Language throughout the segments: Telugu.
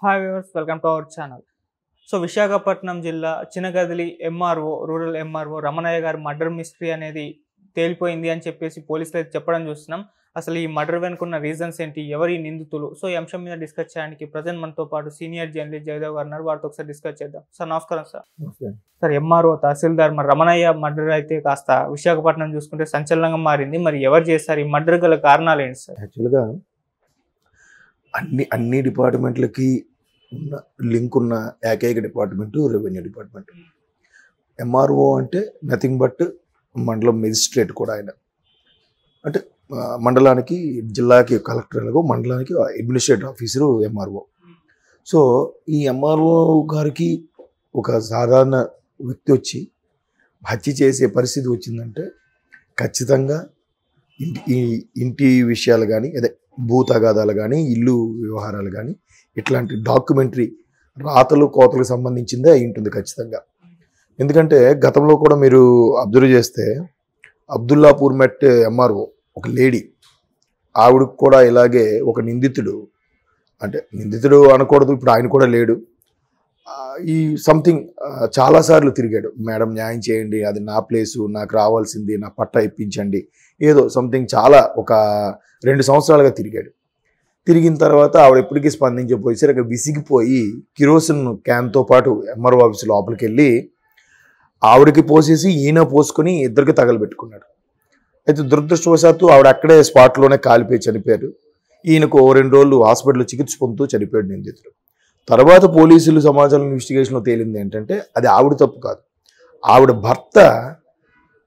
Hi viewers, welcome to our channel. So Visakhapatnam జిల్లా Chinagadili MRO rural MRO Ramanayya గారి మర్డర్ మిస్టరీ అనేది తేలిపోయింది అని చెప్పేసి పోలీసులు అయితే చెప్పడం చూస్తున్నాం. అసలు ఈ మర్డర్ వెనుకున్న రీజన్స్ ఏంటి, ఎవరి నిందితులు, సో ఈ అంశం మీద డిస్కస్ చేయడానికి ప్రజెంట్ మనతో పాటు సీనియర్ జర్నలిస్ట్ జయదేవ్ గారు ఉన్నారు. వారితో ఒకసారి డిస్కస్ చేద్దాం. సార్ నమస్కారం. సార్ ఎంఆర్ఓ తహసీల్దార్ రమణయ్య మర్డర్ అయితే కాస్త విశాఖపట్నం చూసుకుంటే సంచలనంగా మారింది. మరి ఎవరు చేస్తారు, ఈ మర్డర్ గల కారణాలు ఏంటి సార్? యాక్చువల్గా అన్ని డిపార్ట్మెంట్లకి ఉన్న లింక్ ఉన్న ఏకైక డిపార్ట్మెంటు రెవెన్యూ డిపార్ట్మెంట్. ఎంఆర్ఓ అంటే నథింగ్ బట్ మండలం మెజిస్ట్రేట్ కూడా ఆయన. అంటే మండలానికి జిల్లాకి కలెక్టర్లకు, మండలానికి అడ్మినిస్ట్రేటివ్ ఆఫీసరు ఎంఆర్ఓ. సో ఈ ఎంఆర్ఓ గారికి ఒక సాధారణ వ్యక్తి వచ్చి హత్య చేసే పరిస్థితి వచ్చిందంటే ఖచ్చితంగా ఇంటి విషయాలు కానీ, అదే భూ తగాదాలు కానీ, ఇల్లు వ్యవహారాలు కానీ, ఇట్లాంటి డాక్యుమెంటరీ రాతలు కోతలకు సంబంధించిందే అయి ఉంటుంది ఖచ్చితంగా. ఎందుకంటే గతంలో కూడా మీరు అబ్జర్వ్ చేస్తే అబ్దుల్లాపూర్ మెట్ ఎంఆర్ఓ ఒక లేడీ, ఆవిడకు కూడా ఇలాగే ఒక నిందితుడు, అంటే నిందితుడు అనకూడదు, ఇప్పుడు ఆయన కూడా లేడు, ఈ సంథింగ్ చాలాసార్లు తిరిగాడు. మేడం న్యాయం చేయండి, అది నా ప్లేసు, నాకు రావాల్సింది, నా పట్టా ఇప్పించండి, ఏదో సంథింగ్ చాలా ఒక 2 సంవత్సరాలుగా తిరిగాడు. తిరిగిన తర్వాత ఆవిడ ఎప్పటికీ స్పందించకపోయేసరికి విసిగిపోయి కిరోసిన్ క్యాన్తో పాటు ఎంఆర్ఓ ఆఫీస్ లోపలికి వెళ్ళి ఆవిడకి పోసేసి ఈయన పోసుకొని ఇద్దరికి తగలబెట్టుకున్నాడు. అయితే దురదృష్టవశాత్తు ఆవిడ అక్కడే స్పాట్లోనే కాలిపోయి చనిపోయారు. ఈయనకు 2 రోజులు హాస్పిటల్లో చికిత్స పొందుతూ చనిపోయాడు నిందితుడు. తర్వాత పోలీసులు సమాచారం ఇన్వెస్టిగేషన్లో తేలింది ఏంటంటే అది ఆవిడ తప్పు కాదు, ఆవిడ భర్త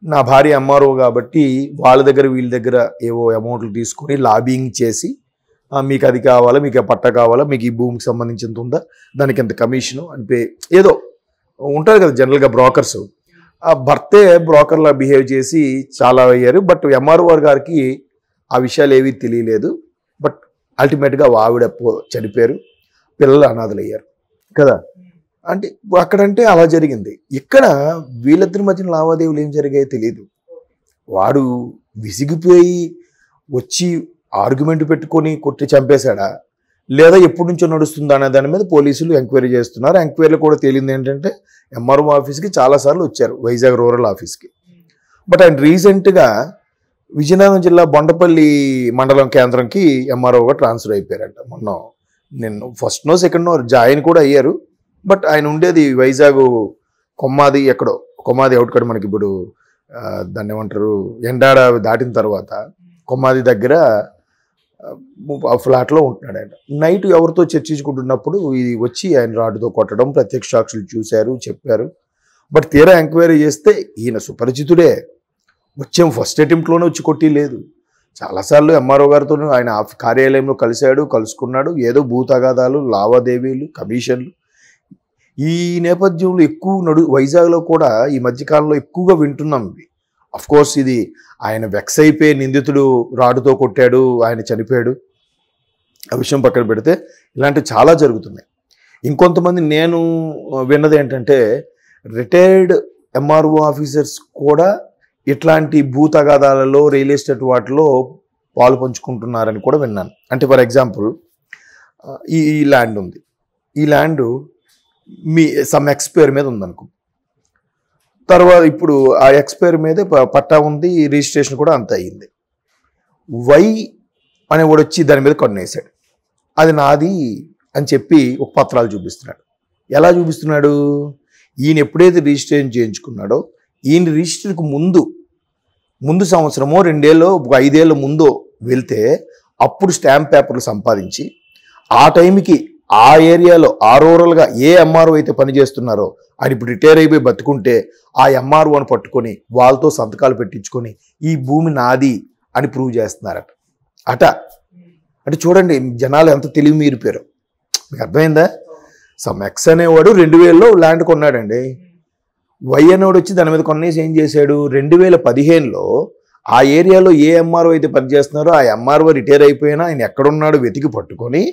నా భార్య ఎంఆర్ఓ కాబట్టి వాళ్ళ దగ్గర వీళ్ళ దగ్గర ఏవో అమౌంట్లు తీసుకొని లాబింగ్ చేసి మీకు అది కావాలా, మీకు ఆ పట్ట కావాలా, మీకు ఈ భూమికి సంబంధించింది ఉందా, దానికి ఎంత కమిషను అని ఏదో ఉంటారు కదా జనరల్గా బ్రోకర్స్. ఆ భర్తే బ్రోకర్లా బిహేవ్ చేసి చాలా అయ్యారు. బట్ ఎంఆర్ఓ గారికి ఆ విషయాలు ఏవీ తెలియలేదు. బట్ అల్టిమేట్గా ఆవిడ చనిపోయారు, పిల్లలు అనాథలయ్యారు కదా. అంటే అక్కడంటే అలా జరిగింది. ఇక్కడ వీళ్ళిద్దరి మధ్యన లావాదేవీలు ఏం జరిగాయో తెలియదు. వాడు విసిగిపోయి వచ్చి ఆర్గ్యుమెంట్ పెట్టుకొని కొట్టి చంపేశాడా, లేదా ఎప్పటి నుంచో నడుస్తుందా అనే దాని మీద పోలీసులు ఎంక్వైరీ చేస్తున్నారు. ఎంక్వైరీలో కూడా తేలింది ఏంటంటే ఎంఆర్ఓ ఆఫీస్కి చాలాసార్లు వచ్చారు, వైజాగ్ రూరల్ ఆఫీస్కి. బట్ ఆయన రీసెంట్గా విజయనగరం జిల్లా బొండపల్లి మండలం కేంద్రంకి ఎంఆర్ఓగా ట్రాన్స్ఫర్ అయిపోయారంట. నేను ఫస్ట్నో సెకండ్నో జాయిన్ కూడా అయ్యారు. బట్ ఆయన ఉండేది వైజాగ్ కొమ్మాది, ఎక్కడో కొమ్మాది అవుట్కట్, మనకి ఇప్పుడు దాన్ని ఏమంటారు, ఎండాడ దాటిన తర్వాత కొమ్మాది దగ్గర ఫ్లాట్లో ఉంటున్నాడు ఆయన. నైట్ ఎవరితో చర్చించుకుంటున్నప్పుడు ఇది వచ్చి ఆయన రాడ్డుతో కొట్టడం ప్రత్యక్ష సాక్షులు చూశారు, చెప్పారు. బట్ తీరా ఎంక్వైరీ చేస్తే ఈయన సుపరిచితుడే, వచ్చాం ఫస్ట్ అటెంప్ట్లోనే వచ్చి కొట్టి లేదు. చాలాసార్లు ఎంఆర్ఓ గారితో ఆయన కార్యాలయంలో కలుసుకున్నాడు. ఏదో భూ తగాదాలు, లావాదేవీలు, కమిషన్లు, ఈ నేపథ్యంలో ఎక్కువ వైజాగ్లో కూడా ఈ మధ్యకాలంలో ఎక్కువగా వింటున్నాం ఇవి. అఫ్కోర్స్ ఇది ఆయన వెక్స్ అయిపోయి నిందితుడు రాడుతో కొట్టాడు, ఆయన చనిపోయాడు, ఆ విషయం పక్కన పెడితే ఇలాంటివి చాలా జరుగుతున్నాయి. ఇంకొంతమంది నేను విన్నది ఏంటంటే రిటైర్డ్ ఎంఆర్ఓ ఆఫీసర్స్ కూడా ఇట్లాంటి భూ తగాదాలలో, రియల్ ఎస్టేట్ వాటిలో పాలు పంచుకుంటున్నారని కూడా విన్నాను. అంటే ఫర్ ఎగ్జాంపుల్ ఈ ల్యాండ్ ఉంది, ఈ ల్యాండ్ మీ సమ్ ఎక్స్పైర్ మీద ఉందనుకో, తర్వాత ఇప్పుడు ఆ ఎక్స్పైర్ మీదే పట్టా ఉంది, రిజిస్ట్రేషన్ కూడా అంత అయ్యింది. వై అనేవాడు వచ్చి దాని మీద కొన్నేసాడు, అది నాది అని చెప్పి ఒక పత్రాలు చూపిస్తున్నాడు. ఎలా చూపిస్తున్నాడు, ఈయన ఎప్పుడైతే రిజిస్ట్రేషన్ చేయించుకున్నాడో ఈయన రిజిస్టర్కి ముందు సంవత్సరమో 2 ఏళ్ళో 5 ఏళ్ళ ముందో వెళ్తే అప్పుడు స్టాంప్ పేపర్లు సంపాదించి ఆ టైంకి ఆ ఏరియాలో ఆ రూరల్గా ఏ ఎంఆర్ఓ అయితే పనిచేస్తున్నారో ఆయన ఇప్పుడు రిటైర్ అయిపోయి బతుకుంటే ఆ ఎంఆర్ఓని పట్టుకొని వాళ్ళతో సంతకాలు పెట్టించుకొని ఈ భూమి నాది అని ప్రూవ్ చేస్తున్నారట. అంటే చూడండి జనాలు ఎంత తెలివి మీరిపోయారు. మీకు అర్థమైందా? సమ్ ఎక్స్ అనేవాడు 2000లో ల్యాండ్ కొన్నాడండి. వై అనేవాడు వచ్చి దాని మీద కొనేసి ఏం చేశాడు, 2015లో ఆ ఏరియాలో ఏ ఎంఆర్ఓ అయితే పనిచేస్తున్నారో ఆ ఎంఆర్ఓ రిటైర్ అయిపోయినా ఆయన ఎక్కడున్నాడో వెతికి పట్టుకొని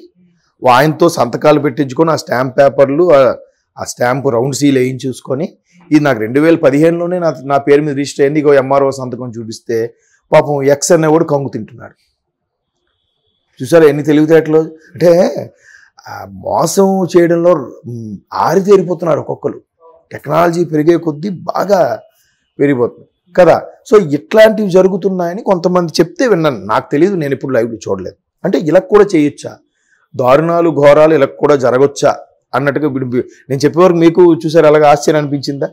ఆయనతో సంతకాలు పెట్టించుకొని ఆ స్టాంప్ పేపర్లు, ఆ స్టాంప్ రౌండ్ సీల్ వేయించి చూసుకొని ఇది నాకు 2015లోనే నా పేరు మీద రిజిస్టర్ అయింది, ఇగో ఎంఆర్ఓ సంతకం చూపిస్తే పాపం ఎక్స్ అనేవాడు కంగు తింటున్నాడు. చూసారా ఎన్ని తెలివితేటలు. అంటే ఆ మోసం చేయడంలో ఆరితేరిపోతున్నారు ఒక్కొక్కరు. టెక్నాలజీ పెరిగే కొద్దీ బాగా పెరిగిపోతుంది కదా. సో ఇట్లాంటివి జరుగుతున్నాయని కొంతమంది చెప్తే విన్నాను. నాకు తెలియదు, నేను ఇప్పుడు లైవ్ చూడలేదు. అంటే ఇలా కూడా చేయొచ్చా, దారుణాలు ఘోరాలు ఇలా కూడా జరగొచ్చా అన్నట్టుగా నేను చెప్పేవరకు మీకు చూసారు అలాగా ఆశ్చర్యం అనిపించిందా?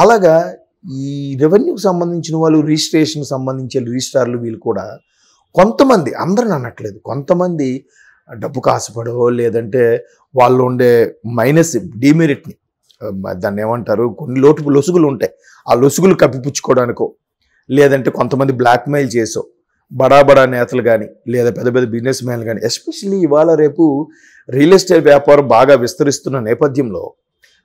అలాగా ఈ రెవెన్యూకి సంబంధించిన వాళ్ళు, రిజిస్ట్రేషన్ సంబంధించిన రిజిస్ట్రార్లు వీళ్ళు కూడా కొంతమంది, అందరని అనట్లేదు, కొంతమంది డబ్బు కాసుపడో లేదంటే వాళ్ళు ఉండే మైనస్ డిమెరిట్ని, దాన్ని ఏమంటారు, కొన్ని లొసుగులు ఉంటాయి, ఆ లొసుగులు కప్పిపుచ్చుకోవడానికో లేదంటే కొంతమంది బ్లాక్మెయిల్ చేసో బడా నేతలు కానీ లేదా పెద్ద పెద్ద బిజినెస్ మ్యాన్లు కానీ, ఎస్పెషల్లీ ఇవాళ రేపు రియల్ ఎస్టేట్ వ్యాపారం బాగా విస్తరిస్తున్న నేపథ్యంలో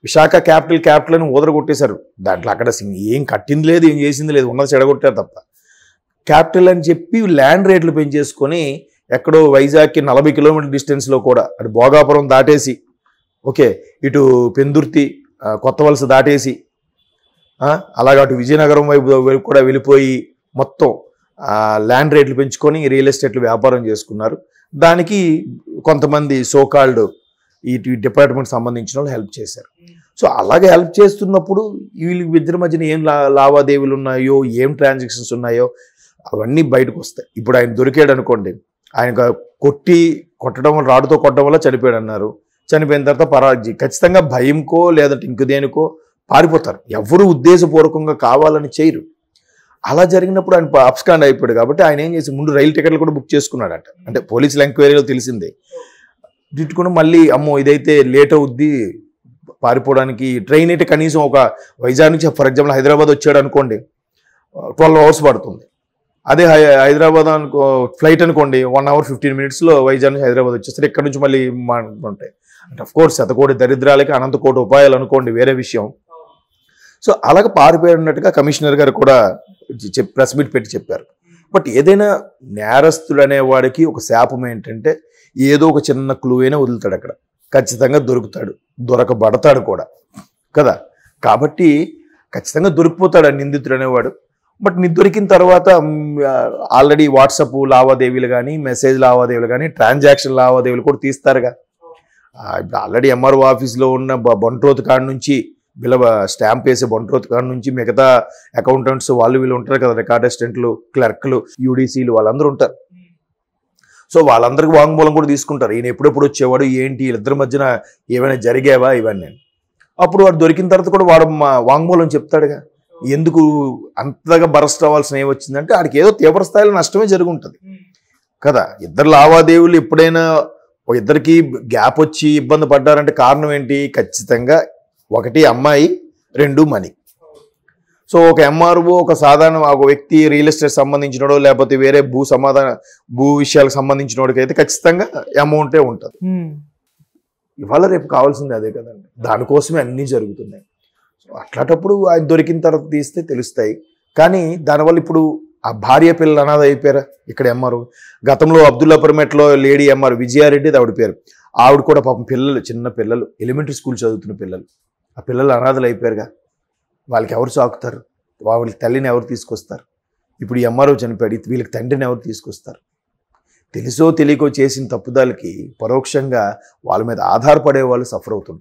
విశాఖ క్యాపిటల్ అని ఊదరగొట్టేశారు. దాంట్లో అక్కడ ఏం కట్టింది లేదు, ఏం చేసింది లేదు, ఉన్నది చెడగొట్టారు తప్ప. క్యాపిటల్ అని చెప్పి ల్యాండ్ రేట్లు పెంచేసుకొని ఎక్కడో వైజాగ్కి 40 కిలోమీటర్ డిస్టెన్స్లో కూడా అటు భోగాపురం దాటేసి, ఓకే, ఇటు పెందుర్తి కొత్త వలస దాటేసి అలాగే అటు విజయనగరం వైపు కూడా వెళ్ళిపోయి మొత్తం ల్యాండ్ రేట్లు పెంచుకొని రియల్ ఎస్టేట్లు వ్యాపారం చేసుకున్నారు. దానికి కొంతమంది సోకాల్డ్ ఈ డిపార్ట్మెంట్ సంబంధించిన వాళ్ళు హెల్ప్ చేశారు. సో అలాగే హెల్ప్ చేస్తున్నప్పుడు వీళ్ళ ఇద్దరి మధ్యన ఏం లావాదేవీలు ఉన్నాయో, ఏం ట్రాన్సాక్షన్స్ ఉన్నాయో అవన్నీ బయటకు వస్తాయి. ఇప్పుడు ఆయన దొరికాడు అనుకోండి, ఆయన కొట్టడం వల్ల, రాడుతో కొట్టడం వల్ల చనిపోయాడు అన్నారు. చనిపోయిన తర్వాత ఖచ్చితంగా భయంకో లేదంటే ఇంక దేనికో పారిపోతారు. ఎవరు ఉద్దేశపూర్వకంగా కావాలని చేయరు. అలా జరిగినప్పుడు ఆయన అప్స్కాండ్ అయిపోయాడు కాబట్టి ఆయన ఏం చేసి ముందు రైలు టికెట్లు కూడా బుక్ చేసుకున్నాడట. అంటే పోలీసుల ఎంక్వైరీలో తెలిసిందే. తిట్టుకుని మళ్ళీ అమ్మో ఇదైతే లేట్ అవుద్ది పారిపోవడానికి, ట్రైన్ అయితే కనీసం ఒక వైజాగ్ నుంచి ఫర్ ఎగ్జాంపుల్ హైదరాబాద్ వచ్చాడు అనుకోండి 12 hours పడుతుంది. అదే హైదరాబాద్ ఫ్లైట్ అనుకోండి 1 hour 15 minutes వైజాగ్ నుంచి హైదరాబాద్ వచ్చేస్తారు. ఇక్కడ నుంచి మళ్ళీ ఉంటాయి. అంటే అఫ్కోర్స్ శతకోటి దరిద్రాలకి అనంతకోటి ఉపాయాలు అనుకోండి, వేరే విషయం. సో అలాగే పారిపోయినట్టుగా కమిషనర్ గారు కూడా ప్రెస్ మీట్ పెట్టి చెప్పారు. బట్ ఏదైనా నేరస్తుడు అనేవాడికి ఒక శాపం ఏంటంటే ఏదో ఒక చిన్న క్లూ అయినా వదులుతాడు, అక్కడ ఖచ్చితంగా దొరుకుతాడు, దొరకబడతాడు కూడా కదా. కాబట్టి ఖచ్చితంగా దొరికిపోతాడు ఆ నిందితుడు అనేవాడు. బట్ నీ దొరికిన తర్వాత ఆల్రెడీ వాట్సాప్ లావాదేవీలు కానీ, మెసేజ్ లావాదేవీలు కానీ, ట్రాన్సాక్షన్ లావాదేవీలు కూడా తీస్తారుగా. ఇప్పుడు ఆల్రెడీ ఎంఆర్ఓ ఆఫీస్లో ఉన్న బంట్రోత్ కాడ నుంచి స్టాంప్ వేసే బంట్రోత్ కాడ నుంచి మిగతా అకౌంటెంట్స్ వాళ్ళు వీళ్ళు ఉంటారు కదా, రికార్డ్ అసిస్టెంట్లు, క్లర్క్లు, యూడీసీలు వాళ్ళందరూ ఉంటారు. సో వాళ్ళందరికీ వాంగ్మూలం కూడా తీసుకుంటారు. ఈయన ఎప్పుడెప్పుడు వచ్చేవాడు, ఏంటి, వీళ్ళిద్దరి మధ్యన ఏమైనా జరిగేవా ఇవన్నీ. అప్పుడు వాడు దొరికిన తర్వాత కూడా వాడు వాంగ్మూలం చెప్తాడుగా. ఎందుకు అంతగా బరస్ట్ అవ్వాల్సిన ఏమొచ్చిందంటే ఆడికి ఏదో తీవ్ర స్థాయిలో నష్టమే జరుగుంటుంది కదా. ఇద్దరు లావాదేవీలు ఎప్పుడైనా ఇద్దరికి గ్యాప్ వచ్చి ఇబ్బంది పడ్డారంటే కారణం ఏంటి? ఖచ్చితంగా ఒకటి అమ్మాయి, 2 మనీ. సో ఒక ఎంఆర్ఓ, ఒక సాధారణ ఒక వ్యక్తి రియల్ ఎస్టేట్ సంబంధించినోడో లేకపోతే వేరే భూ విషయాలకు సంబంధించిన వాడికి అయితే ఖచ్చితంగా అమౌంటే ఉంటుంది. ఇవాళ రేపు కావాల్సింది అదే కదండి, దానికోసమే అన్నీ జరుగుతున్నాయి. సో అట్లాంటప్పుడు ఆయన దొరికిన తర్వాత తీస్తే తెలుస్తాయి. కానీ దానివల్ల ఇప్పుడు ఆ భార్య పిల్లలు అనాథ అయిపోయారా ఇక్కడ ఎంఆర్ఓ. గతంలో అబ్దుల్లాపూర్మెట్లో లేడీ ఎంఆర్ విజయారెడ్డి ఆవిడ పేరు, ఆవిడ కూడా పాపం పిల్లలు, చిన్న పిల్లలు, ఎలిమెంటరీ స్కూల్ చదువుతున్న పిల్లలు, ఆ పిల్లలు అనాథలు అయిపోయారుగా. వాళ్ళకి ఎవరు సాకుతారు? వాళ్ళ తల్లిని ఎవరు తీసుకొస్తారు? ఇప్పుడు ఈ ఎంఆర్ఓ చనిపోయాడు, వీళ్ళకి తండ్రిని ఎవరు తీసుకొస్తారు? తెలుసో తెలియకో చేసిన తప్పుదాలకి పరోక్షంగా వాళ్ళ మీద ఆధారపడే వాళ్ళు సఫర్ అవుతుంటారు.